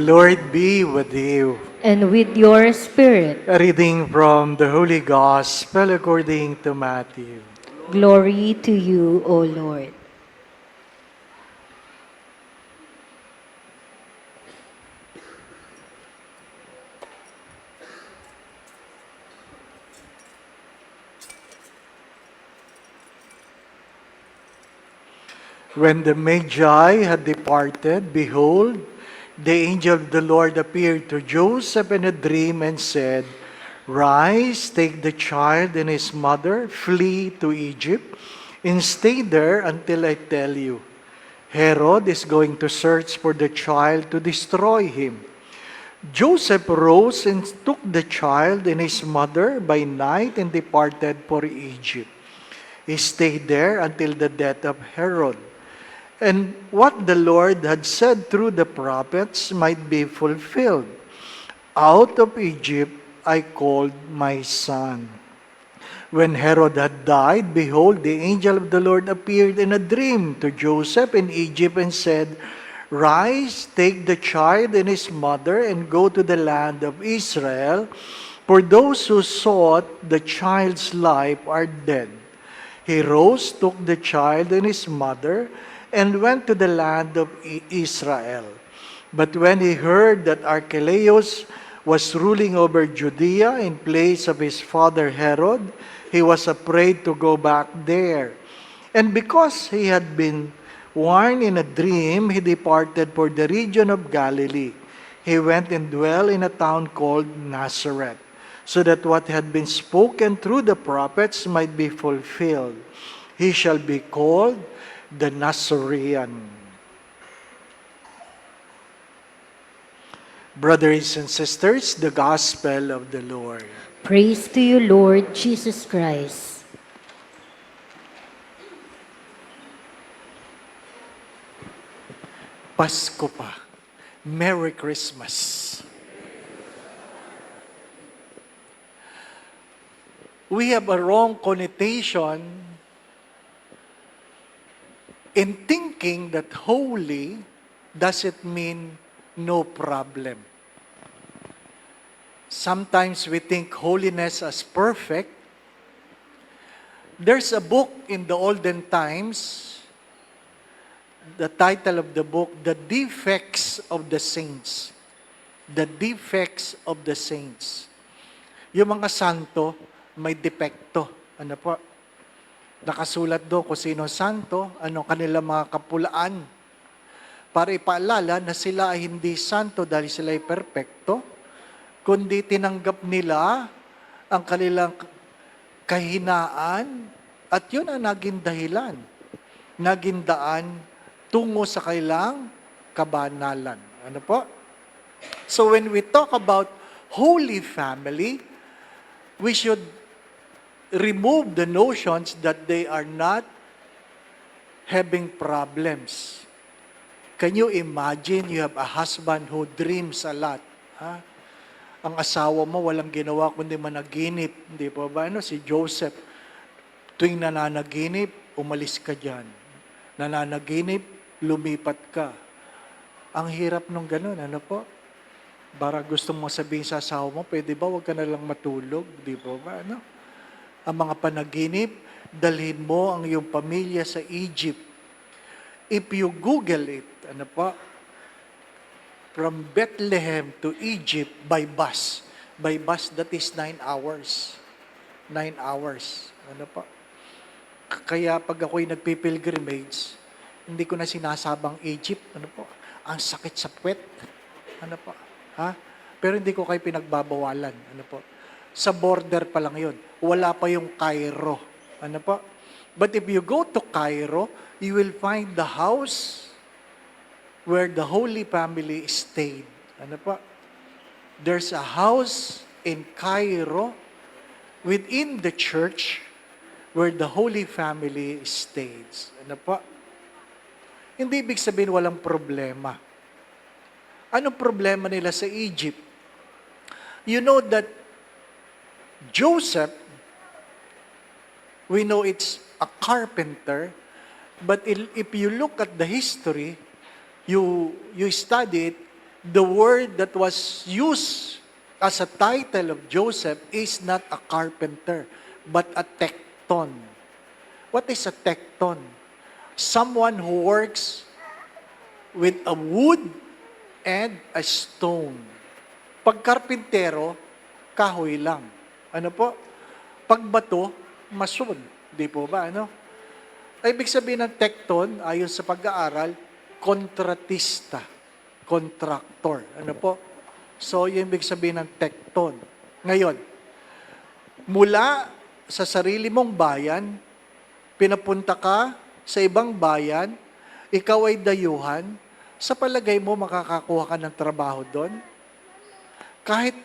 Lord be with you. And with your spirit. A reading from the Holy Gospel according to Matthew. Glory to you, O Lord. When the Magi had departed, behold, the angel of the Lord appeared to Joseph in a dream and said, "Rise, take the child and his mother, flee to Egypt, and stay there until I tell you. Herod is going to search for the child to destroy him." Joseph rose and took the child and his mother by night and departed for Egypt. He stayed there until the death of Herod. And what the Lord had said through the prophets might be fulfilled. "Out of Egypt I called my son." When Herod had died, behold, the angel of the Lord appeared in a dream to Joseph in Egypt and said, "Rise, take the child and his mother and go to the land of Israel, for those who sought the child's life are dead." He rose, took the child and his mother, and went to the land of Israel. But when he heard that Archelaus was ruling over Judea in place of his father Herod, he was afraid to go back there. And because he had been warned in a dream, he departed for the region of Galilee. He went and dwelt in a town called Nazareth, so that what had been spoken through the prophets might be fulfilled. He shall be called the Nazarene. Brothers and sisters, the Gospel of the Lord. Praise to you, Lord Jesus Christ. Pasko pa. Merry Christmas. We have a wrong connotation in thinking that holy doesn't mean no problem. Sometimes we think holiness as perfect. There's a book in the olden times, the title of the book, The Defects of the Saints. The Defects of the Saints. Yung mga santo, may depekto. Ano po? Nakasulat doon kung sino santo, ano kanilang mga kapulaan. Para ipaalala na sila ay hindi santo dahil sila ay perpekto, kundi tinanggap nila ang kanilang kahinaan at yun ang naging dahilan, naging daan tungo sa kailang kabanalan. Ano po? So when we talk about Holy Family, we should remove the notions that they are not having problems. Can you imagine you have a husband who dreams a lot? Ha? Ang asawa mo walang ginawa kundi managinip. Hindi po ba? Si Joseph, tuwing nananaginip, umalis ka dyan. Nananaginip, lumipat ka. Ang hirap nung ganun, ano po? Para gusto mo sabihin sa asawa mo, pwede ba huwag ka na lang matulog? Di po ba? Ano? Ang mga panaginip, dalhin mo ang iyong pamilya sa Egypt. If you Google it, ano po? From Bethlehem to Egypt by bus. By bus, that is 9 hours. 9 hours. Ano po? Kaya pag ako'y nagpipilgrimage, hindi ko na sinasabang Egypt. Ano po? Ang sakit sa puwet. Ano po? Ha? Pero hindi ko kayo pinagbabawalan. Ano po? Sa border pa lang yun. Wala pa yung Cairo. Ano po? But if you go to Cairo, you will find the house where the Holy Family stayed. Ano po? There's a house in Cairo within the church where the Holy Family stays. Ano po? Hindi ibig sabihin walang problema. Anong problema nila sa Egypt? You know that Joseph, we know it's a carpenter, but if you look at the history, you study it, the word that was used as a title of Joseph is not a carpenter, but a tekton. What is a tekton? Someone who works with a wood and a stone. Pag karpintero, kahoy lang. Ano po? Pag bato, mason. Di po ba? Ano? Ibig sabihin ng tekton, ayon sa pag-aaral, kontratista. Contractor. Ano po? So, yung ibig sabihin ng tekton. Ngayon, mula sa sarili mong bayan, pinapunta ka sa ibang bayan, ikaw ay dayuhan, sa palagay mo makakakuha ka ng trabaho doon? Kahit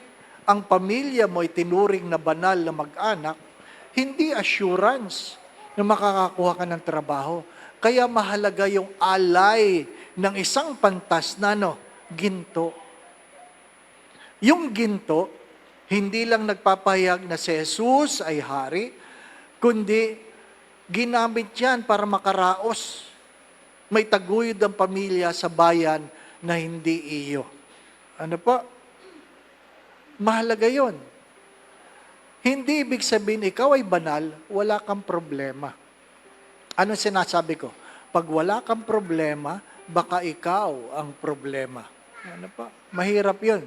ang pamilya mo ay tinuring na banal na mag-anak, hindi assurance na makakakuha ka ng trabaho. Kaya mahalaga yung alay ng isang pantas na ginto. Yung ginto, hindi lang nagpapahayag na si Jesus ay hari, kundi ginamit yan para makaraos. May taguyod ang pamilya sa bayan na hindi iyo. Ano po? Mahalaga yon. Hindi ibig sabihin ikaw ay banal, wala kang problema. Anong sinasabi ko? Pag wala kang problema, baka ikaw ang problema. Ano pa? Mahirap yun.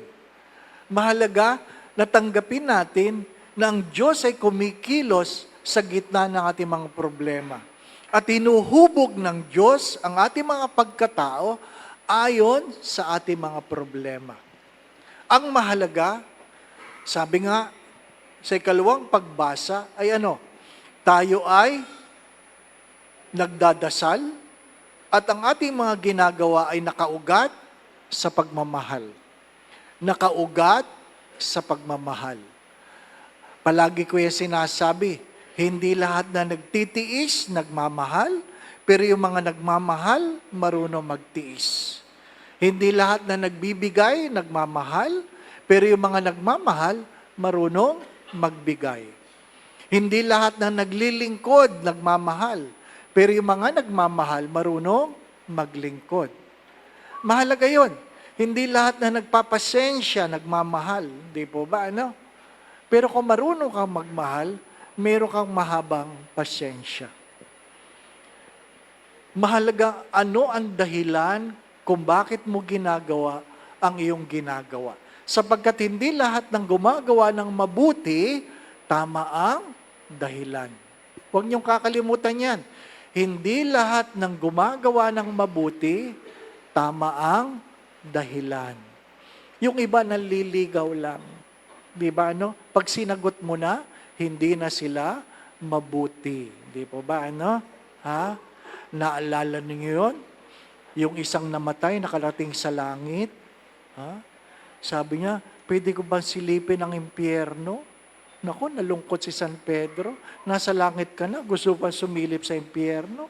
Mahalaga na tanggapin natin na ang Diyos ay kumikilos sa gitna ng ating mga problema. At hinuhubog ng Diyos ang ating mga pagkatao ayon sa ating mga problema. Ang mahalaga, sabi nga, sa ikalawang pagbasa ay tayo ay nagdadasal at ang ating mga ginagawa ay nakaugat sa pagmamahal. Nakaugat sa pagmamahal. Palagi ko yung sinasabi, hindi lahat na nagtitiis, nagmamahal, pero yung mga nagmamahal, marunong magtiis. Hindi lahat na nagbibigay, nagmamahal, pero yung mga nagmamahal, marunong magbigay. Hindi lahat na naglilingkod, nagmamahal, pero yung mga nagmamahal, marunong maglingkod. Mahalaga yun. Hindi lahat na nagpapasensya, nagmamahal. Di po ba, Pero kung marunong kang magmahal, meron kang mahabang pasyensya. Mahalaga ano ang dahilan kung bakit mo ginagawa ang iyong ginagawa. Sapagkat hindi lahat ng gumagawa ng mabuti, tama ang dahilan. Huwag niyong kakalimutan yan. Hindi lahat ng gumagawa ng mabuti, tama ang dahilan. Yung iba naliligaw lang. Di ba, Pag sinagot mo na, hindi na sila mabuti. Di po ba, Ha? Naalala niyo yun? Yung isang namatay, nakarating sa langit. Ha? Sabi niya, pwede ko bang silipin ang impyerno? Naku, nalungkot si San Pedro. Nasa langit ka na, gusto pa sumilip sa impyerno.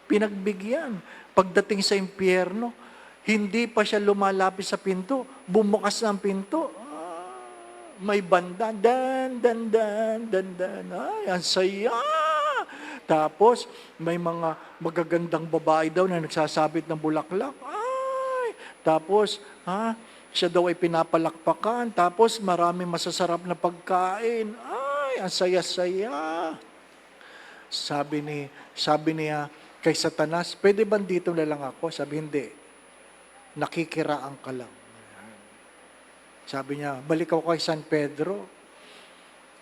Pinagbigyan. Pagdating sa impyerno, hindi pa siya lumalapit sa pinto. Bumukas na ang pinto. May banda, dan. Ay, ang saya. Tapos, may mga magagandang babae daw na nagsasabit ng bulaklak. Ay, tapos, siya daw ay pinapalakpakan. Tapos, maraming masasarap na pagkain. Ay, ang saya-saya. Sabi niya kay Satanas, pwede ba dito na lang ako? Sabi, hindi. Nakikiraan ka lang. Sabi niya, balik ako kay San Pedro.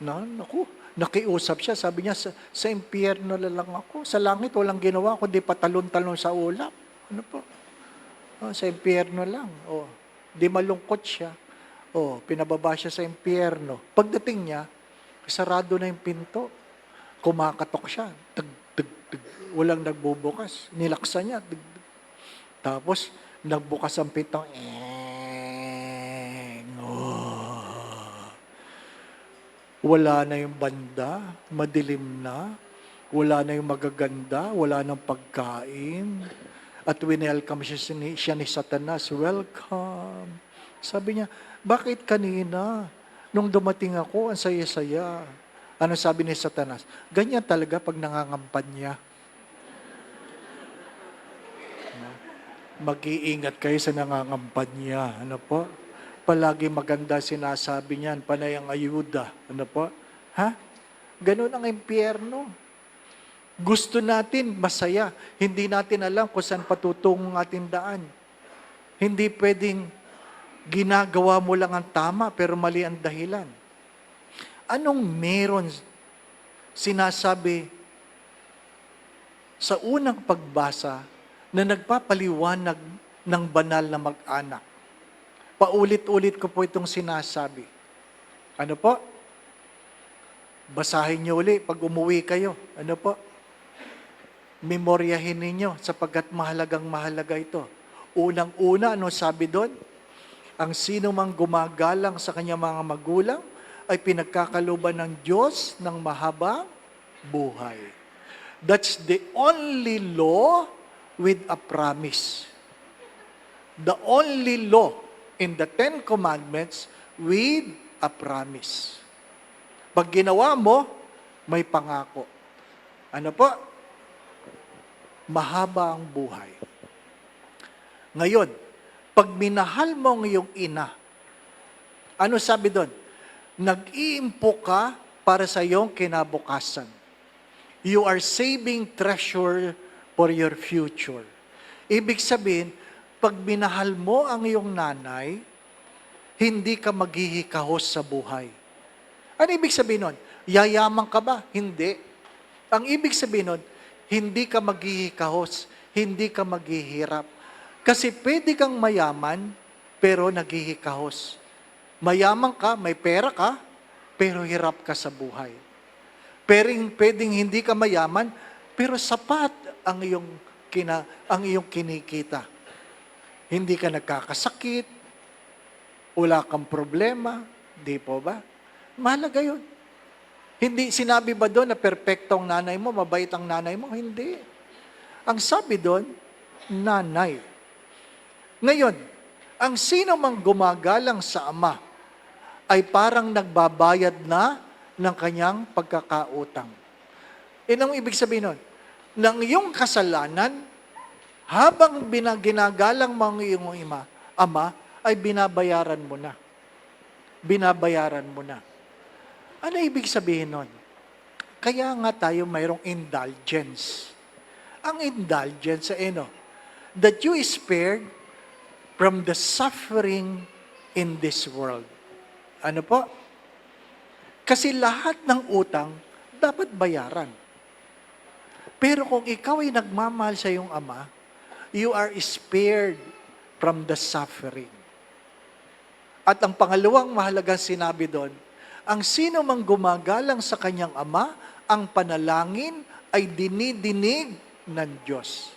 Naku, nakiusap siya. Sabi niya, sa impyerno na lang ako. Sa langit, walang ginawa, kundi patalon-talon sa ulap. Ano po? Sa impyerno lang. Di malungkot siya. Pinababa siya sa impyerno. Pagdating niya, sarado na yung pinto. Kumakatok siya. Walang nagbubukas. Nilaksa niya. Tapos, nagbukas ang pinto. Wala na yung banda, madilim na, wala na yung magaganda, wala nang pagkain. At winelcome siya ni Satanas, welcome. Sabi niya, bakit kanina, nung dumating ako, ang saya-saya. Ano sabi ni Satanas? Ganyan talaga pag nangangampanya. Mag-iingat kayo sa nangangampanya. Ano po? Palagi maganda sinasabi niyan, panay ang ayuda. Ano po? Ha? Ganun ang impyerno. Gusto natin masaya. Hindi natin alam kung saan patutong ang ating daan. Hindi pwedeng ginagawa mo lang ang tama pero mali ang dahilan. Anong meron sinasabi sa unang pagbasa na nagpapaliwanag ng banal na mag-anak? Paulit-ulit ko po itong sinasabi. Ano po? Basahin niyo uli pag umuwi kayo. Ano po? Memoryahin ninyo sapagkat mahalagang-mahalaga ito. Unang-una, ano sabi doon? Ang sino mang gumagalang sa kanyang mga magulang ay pinagkakaloban ng Diyos ng mahabang buhay. That's the only law with a promise. The only law in the Ten Commandments with a promise. Pag ginawa mo, may pangako. Ano po? Mahaba ang buhay. Ngayon, pag minahal mo ang iyong ina, ano sabi doon? Nag-iimpo ka para sa iyong kinabukasan. You are saving treasure for your future. Ibig sabihin, pag minahal mo ang iyong nanay, hindi ka maghihikahos sa buhay. Ano ibig sabihin nun? Yayaman ka ba? Hindi. Ang ibig sabihin nun, hindi ka maghihikahos, hindi ka maghihirap. Kasi pwede kang mayaman, pero naghihikahos. Mayaman ka, may pera ka, pero hirap ka sa buhay. Pwedeng hindi ka mayaman, pero sapat ang iyong kinikita. Hindi ka nagkakasakit, wala kang problema, di po ba? Mahalaga yun. Hindi, sinabi ba doon na perpekto ang nanay mo, mabait ang nanay mo? Hindi. Ang sabi doon, nanay. Ngayon, ang sino mang gumagalang sa ama ay parang nagbabayad na ng kanyang pagkakautang. Anong ibig sabihin nun? Nang iyong kasalanan, habang ginagalang mo ang iyong ama, ay binabayaran mo na. Binabayaran mo na. Ano ibig sabihin nun? Kaya nga tayo mayroong indulgence. Ang indulgence ay that you is spared from the suffering in this world. Ano po? Kasi lahat ng utang dapat bayaran. Pero kung ikaw ay nagmamahal sa iyong ama, you are spared from the suffering. At ang pangalawang mahalagang sinabi doon, ang sino mang gumagalang sa kanyang ama, ang panalangin ay dinidinig ng Diyos.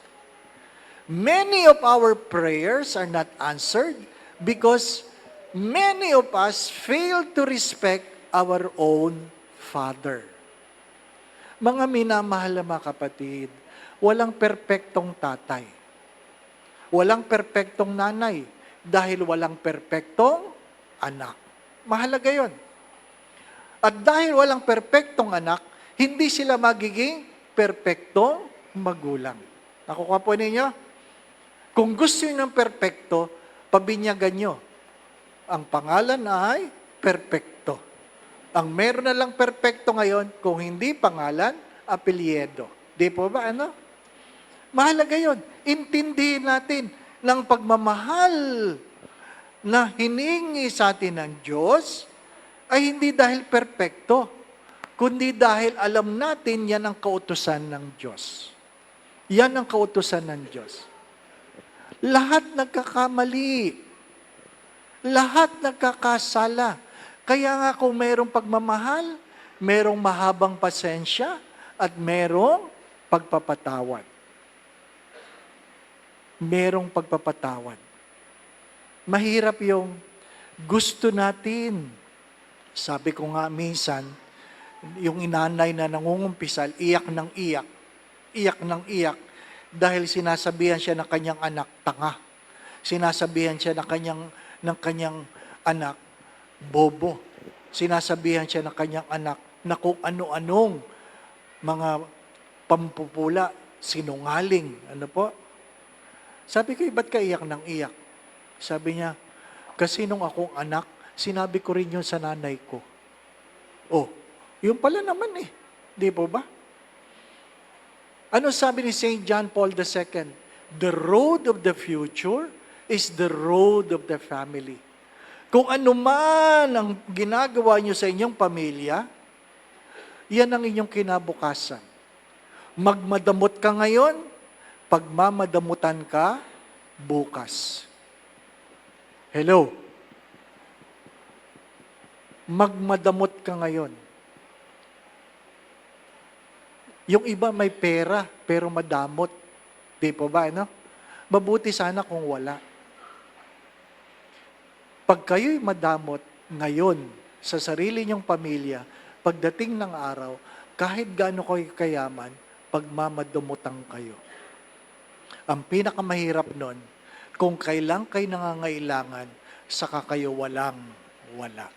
Many of our prayers are not answered because many of us fail to respect our own Father. Mga minamahal na mga kapatid, walang perpektong tatay. Walang perpektong nanay dahil walang perpektong anak. Mahalaga yon. At dahil walang perpektong anak, hindi sila magiging perpektong magulang. Nakukuha po ninyo? Kung gusto nyo ng perpekto, pabinyagan nyo. Ang pangalan ay perpekto. Ang meron na lang perpekto ngayon, kung hindi pangalan, apelyedo. Di po ba ano? Mahalaga yon. Intindihin natin ng pagmamahal na hiningi sa atin ng Diyos ay hindi dahil perpekto, kundi dahil alam natin yan ang kautusan ng Diyos. Yan ang kautusan ng Diyos. Lahat nagkakamali. Lahat nagkakasala. Kaya nga kung mayroong pagmamahal, mayroong mahabang pasensya, at mayroong pagpapatawad. Merong pagpapatawad. Mahirap yung gusto natin. Sabi ko nga minsan, yung inanay na nangungumpisal, iyak ng iyak, dahil sinasabihan siya ng kanyang anak, tanga. Sinasabihan siya ng kanyang anak, bobo. Sinasabihan siya ng kanyang anak na kung ano-anong mga pampupula, sinungaling. Ano po? Sabi ko, ba't ka iyak ng iyak? Sabi niya, kasi nung akong anak, sinabi ko rin yun sa nanay ko. Oh, yun pala naman eh. Di po ba? Ano sabi ni St. John Paul II? The road of the future is the road of the family. Kung ano man ang ginagawa nyo sa inyong pamilya, yan ang inyong kinabukasan. Magmadamot ka ngayon, pagmamadamutan ka bukas. Hello? Magmadamot ka ngayon. Yung iba may pera, pero madamot. Di po ba, no? Mabuti sana kung wala. Pag kayo'y madamot ngayon sa sarili niyong pamilya, pagdating ng araw, kahit gaano kayo kayaman, pagmamadumutan kayo. Ang pinakamahirap nun, kung kailan kayo nangangailangan, saka kayo walang-wala.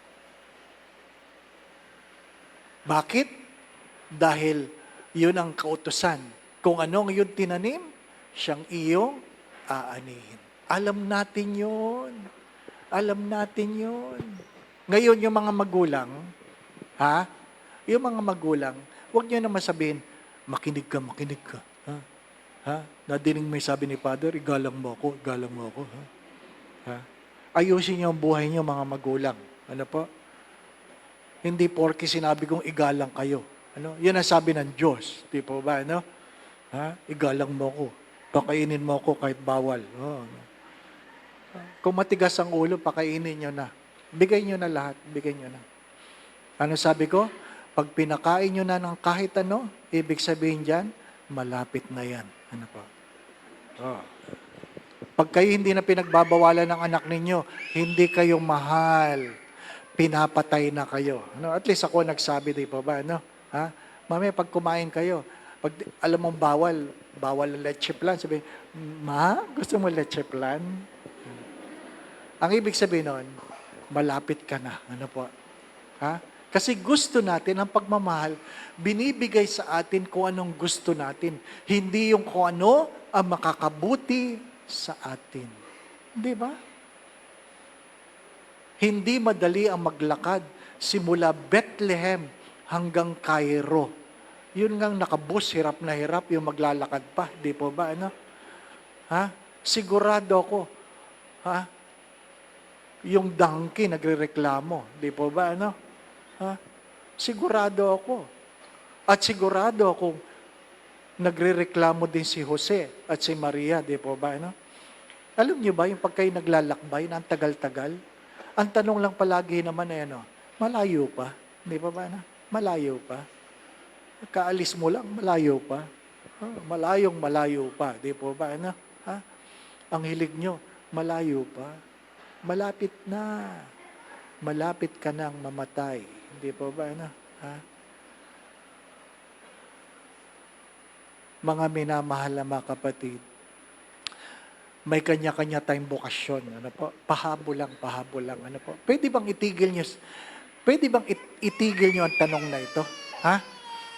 Bakit? Dahil yun ang kautusan. Kung anong yun tinanim, siyang iyong aanihin. Alam natin yun. Alam natin yun. Ngayon, yung mga magulang, yung mga magulang, huwag nyo naman sabihin, makinig ka. Nadinig may sabi ni Father, igalang mo ako. Ayusin niyo ang buhay niyo, mga magulang. Ano po? Hindi porke sinabi kong igalang kayo. Ano? Yan ang sabi ng Diyos. Di po ba? Ano? Igalang mo ako. Pakainin mo ako kahit bawal. Kung matigas ang ulo, pakainin nyo na. Bigay nyo na lahat. Bigay nyo na. Ano sabi ko? Pag pinakain nyo na ng kahit ano, ibig sabihin dyan, malapit na yan. Ano po? Pag kayo hindi na pinagbabawalan ng anak ninyo, hindi kayo mahal. Pinapatay na kayo. Ano? At least ako nagsabi, di ba ba? Ano? Mamaya pag kumain kayo, pag alam mong bawal ang leche plan, sabi, Ma, gusto mo leche plan? Ang ibig sabihin nun, malapit ka na. Ano po? Kasi gusto natin, ang pagmamahal, binibigay sa atin kung anong gusto natin. Hindi yung kung ano ang makakabuti sa atin. Di ba? Hindi madali ang maglakad simula Bethlehem hanggang Cairo. Yun ngang nakabus, hirap na hirap yung maglalakad pa. Di po ba? Ano? Sigurado ako. Yung donkey nagrereklamo. Di po ba? Ano? Sigurado ako. At sigurado akong nagrereklamo din si Jose at si Maria. Di po ba? Ano? Alam niyo ba, yung pag kayo naglalakbay na ang tagal-tagal, ang tanong lang palagi naman ay ano, malayo pa. Di ba ba? Ano? Malayo pa. Kaalis mo lang, malayo pa. Malayo pa. Di po ba? Ano? Ang hilig nyo, malayo pa. Malapit na. Malapit ka nang mamatay. Hindi po ba? Ano? Mga minamahal na mga kapatid, may kanya-kanya tayong bokasyon. Ano po? Pahabol lang. Ano po? Pwede bang itigil nyo ang tanong na ito?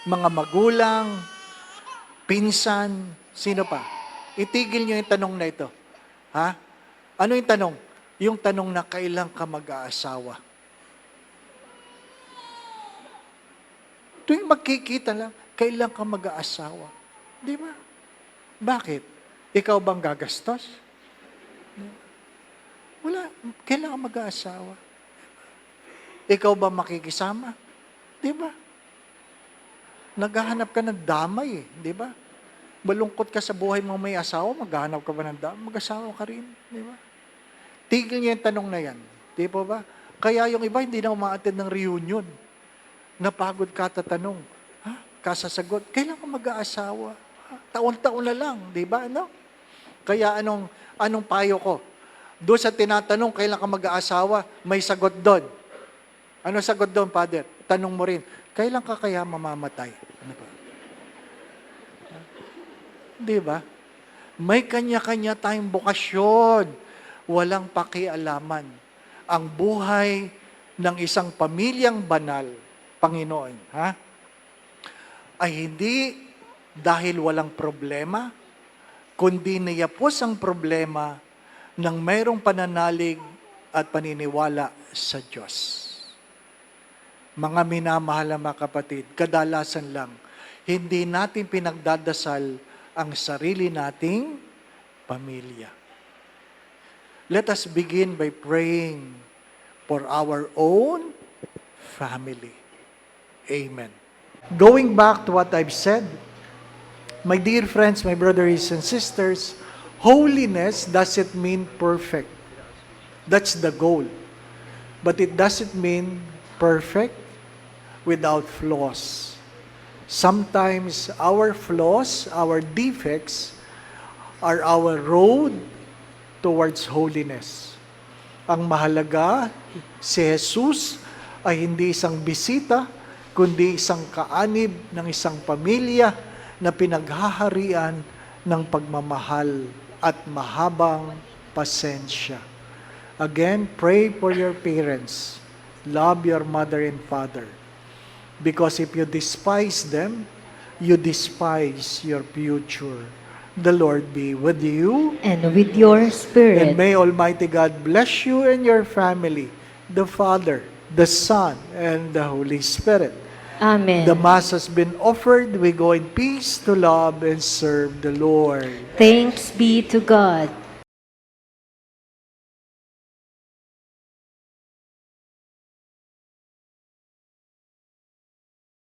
Mga magulang, pinsan, sino pa? Itigil nyo yung tanong na ito. Ano yung tanong? Yung tanong na kailan ka mag-aasawa. Tuwing magkikita lang, kailan ka mag-aasawa. Di ba? Bakit? Ikaw bang gagastos? Wala. Kailan ka mag-aasawa? Ikaw ba makikisama? Di ba? Naghahanap ka ng damay, di ba? Malungkot ka sa buhay mo may asawa, maghahanap ka ba ng damay? Mag-asawa ka rin, di ba? Tigil niyo yung tanong na yan. Di po ba? Kaya yung iba hindi na umaattend ng reunion. Napagod ka tatanong. Kasasagot, kailan ka mag-aasawa? Taon-taon na lang, di ba? Ano? Kaya anong payo ko? Doon sa tinatanong, kailan ka mag-aasawa, may sagot doon. Ano sagot doon, Father? Tanong mo rin, kailan ka kaya mamamatay? Ano ba? Di ba? May kanya-kanya tayong bokasyon. Walang pakialaman. Ang buhay ng isang pamilyang banal, Panginoon, ay hindi dahil walang problema, kundi niyapos ang problema ng mayroong pananalig at paniniwala sa Diyos. Mga minamahal na mga kapatid, kadalasan lang, hindi natin pinagdadasal ang sarili nating pamilya. Let us begin by praying for our own family. Amen. Going back to what I've said, my dear friends, my brothers and sisters, holiness doesn't mean perfect. That's the goal. But it doesn't mean perfect without flaws. Sometimes our flaws, our defects, are our road towards holiness. Ang mahalaga, si Jesus ay hindi isang bisita, kundi isang kaanib ng isang pamilya na pinaghaharian ng pagmamahal at mahabang pasensya. Again, pray for your parents. Love your mother and father. Because if you despise them, you despise your future. The Lord be with you. And with your And spirit. may Almighty God bless you and your family, the Father, the Son, and the Holy Spirit. Amen. The Mass has been offered. We go in peace to love and serve the Lord. Thanks be to God.